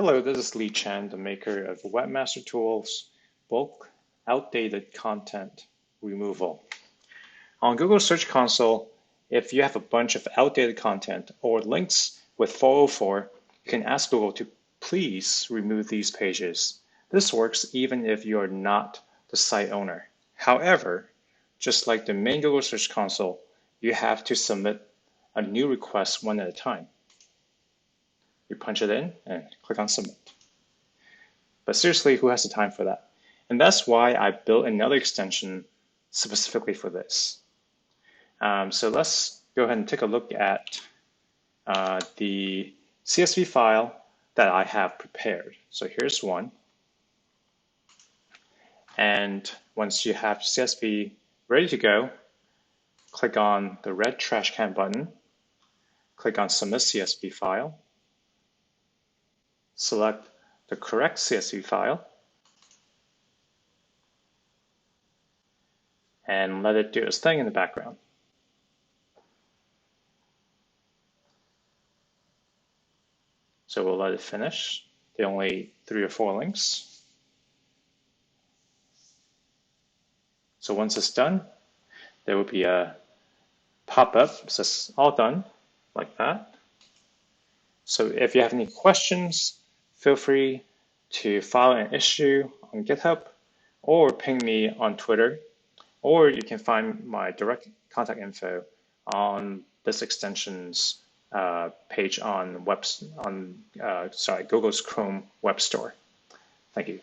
Hello, this is Lee Chan, the maker of Webmaster Tools Bulk Outdated Content Removal. On Google Search Console, if you have a bunch of outdated content or links with 404, you can ask Google to please remove these pages. This works even if you are not the site owner. However, just like the main Google Search Console, you have to submit a new request one at a time. You punch it in and click on submit. But seriously, who has the time for that? And that's why I built another extension specifically for this. So let's go ahead and take a look at the CSV file that I have prepared. So here's one. And once you have CSV ready to go, click on the red trash can button, click on Submit CSV file, select the correct CSV file, and let it do its thing in the background. So we'll let it finish. There are only 3 or 4 links. So once it's done, there will be a pop-up that says all done, like that. So if you have any questions, feel free to file an issue on GitHub or ping me on Twitter, or you can find my direct contact info on this extension's page on Google's Chrome Web Store. Thank you.